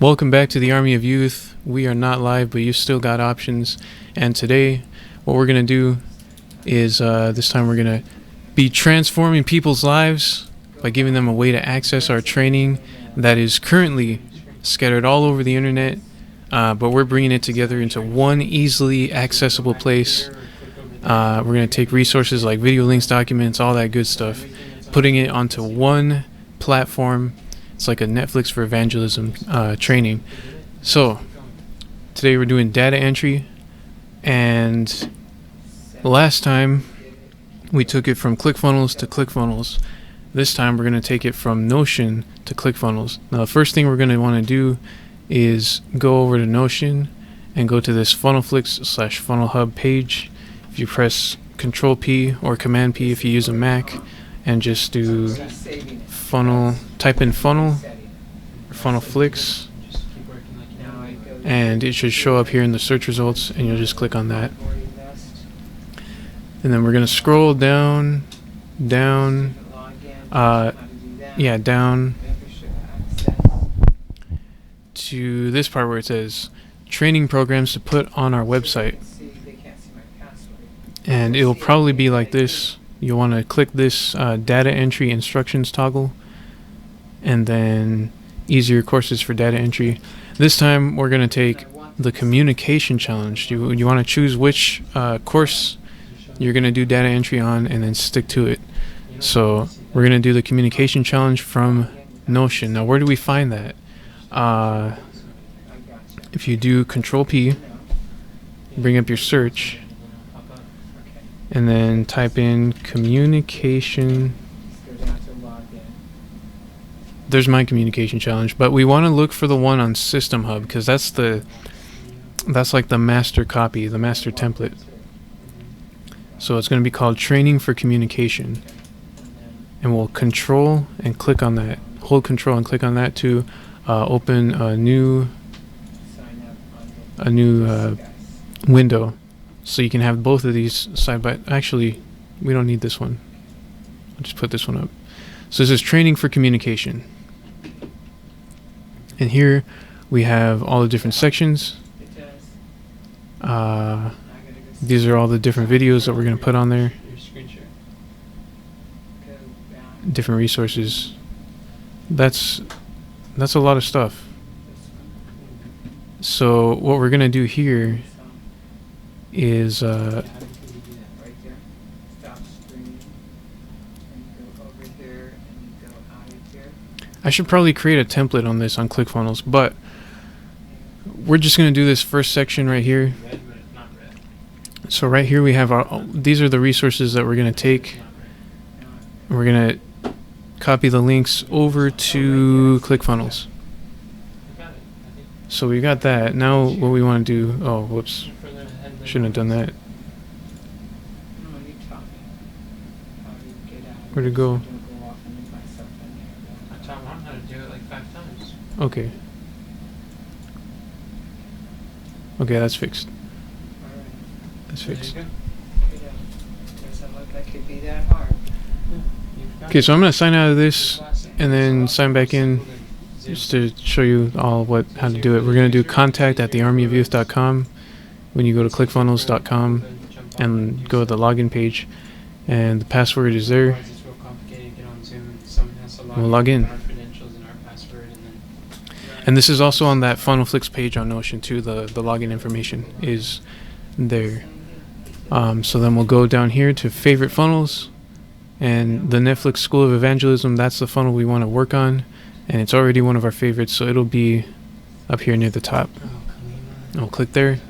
Welcome back to the Army of Youth. We are not live, but you still got options. And today, what we're going to do is this time we're going to be transforming people's lives by giving them a way to access our training that is currently scattered all over the internet, but we're bringing it together into one easily accessible place. We're going to take resources like video links, documents, all that good stuff, putting it onto one platform. It's like a Netflix for evangelism training. So today we're doing data entry, and last time we took it from Clickfunnels to Clickfunnels. This time we're going to take it from Notion to Clickfunnels. Now the first thing we're going to want to do is go over to Notion and go to this Funnelflix/Funnel Hub page. If you press Control P or Command P if you use a Mac, and just do funnel, type in funnel or Funnelflix, and it should show up here in the search results, and you'll just click on that. And then we're going to scroll down to this part where it says training programs to put on our website. And it will probably be like this. You'll want to click this data entry instructions toggle, and then easier courses for data entry. This time we're going to take the communication challenge. You want to choose which course you're going to do data entry on and then stick to it. So we're going to do the communication challenge from Notion. Now where do we find that? If you do Control P, bring up your search, and then type in communication. There's my communication challenge, but we want to look for the one on System Hub, because that's like the master copy, the master template. So it's going to be called Training for Communication, and we'll control and click on that. Hold control and click on that to open a new window. So you can have both of these side by. Actually, we don't need this one. I'll just put this one up. So this is Training for Communication, and here we have all the different sections. These are all the different videos that we're going to put on there. Different resources. That's a lot of stuff. So what we're going to do here is I should probably create a template on this on ClickFunnels, but we're just going to do this first section right here. So right here we have these are the resources that we're going to take. We're going to copy the links over to ClickFunnels. So we got that. Now what we want to do, oh whoops, shouldn't have done that. Where'd it go? Okay. Okay, that's fixed. That's fixed. Okay, so I'm going to sign out of this and then sign back in just to show you all how to do it. We're going to do contact@thearmyofyouth.com when you go to clickfunnels.com and go to the login page, and the password is there. We'll log in. And this is also on that Funnelflix page on Notion too. The login information is there. So then we'll go down here to favorite funnels, and the Netflix School of Evangelism, that's the funnel we want to work on, and it's already one of our favorites, so it'll be up here near the top. I'll click there.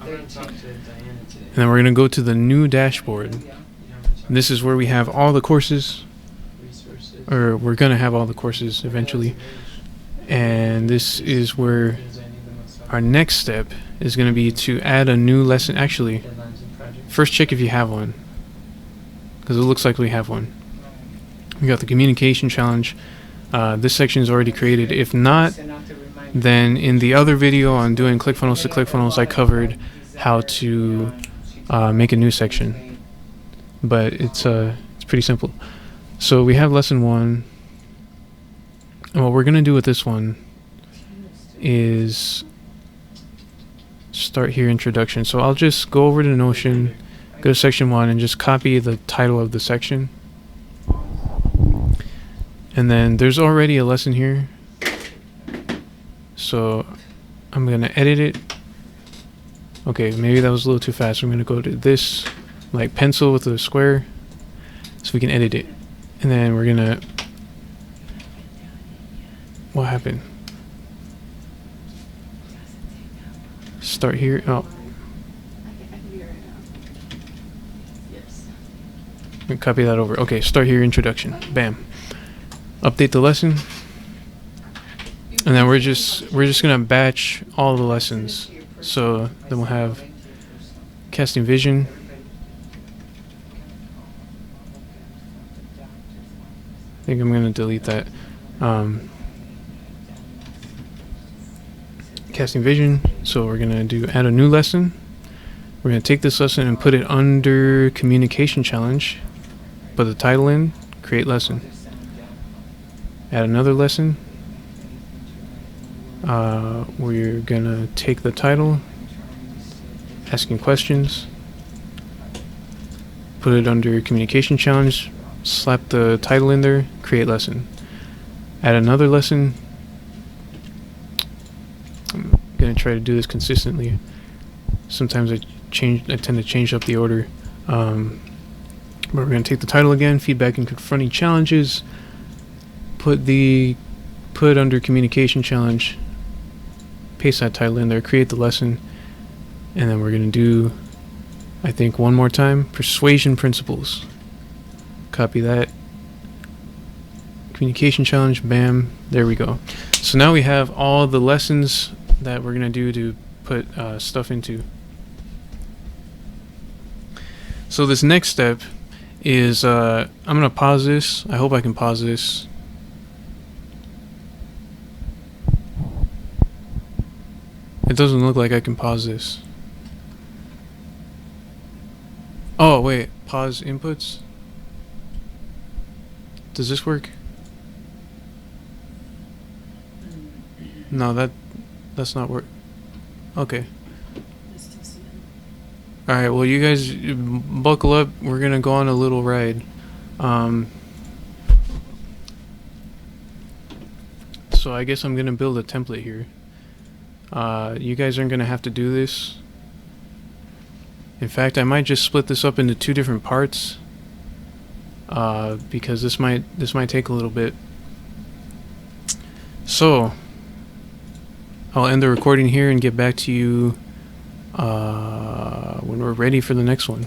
And then we're going to go to the new dashboard. And this is where we have all the courses, or we're going to have all the courses eventually. And this is where our next step is going to be to add a new lesson. Actually, first check if you have one, because it looks like we have one. We got the communication challenge. This section is already created. If not, then in the other video on doing ClickFunnels to ClickFunnels, I covered how to make a new section. But it's pretty simple. So we have lesson 1. And what we're going to do with this one is start here, introduction. So I'll just go over to Notion, go to section 1, and just copy the title of the section. And then there's already a lesson here, so I'm going to edit it. Okay, maybe that was a little too fast. I'm going to go to this, like pencil with a square, so we can edit it. And then we're going to... What happened? Start here. Oh. Copy that over. Okay, start here, introduction. Bam. Update the lesson. And then we're just gonna batch all the lessons. So then we'll have casting vision. I think I'm gonna delete that. Casting vision. So we're gonna add a new lesson. We're gonna take this lesson and put it under communication challenge. Put the title in, create lesson. Add another lesson. We're gonna take the title, asking questions, put it under communication challenge, slap the title in there, create lesson. Add another lesson. I'm gonna try to do this consistently. Sometimes I tend to change up the order. But we're gonna take the title again, feedback and confronting challenges, put under communication challenge, paste that title in there, create the lesson, and then we're gonna do, I think, one more time, persuasion principles. Copy that. Communication challenge, bam, there we go. So now we have all the lessons that we're gonna do to put stuff into. So this next step is, I'm gonna pause this. I hope I can pause this. It doesn't look like I can pause this. Oh wait, pause inputs. Does this work? No, that's not work. Okay. Alright, well you guys buckle up. We're gonna go on a little ride. So I guess I'm gonna build a template here. You guys aren't gonna have to do this. In fact, I might just split this up into 2 different parts. Because this might take a little bit. So I'll end the recording here and get back to you when we're ready for the next one.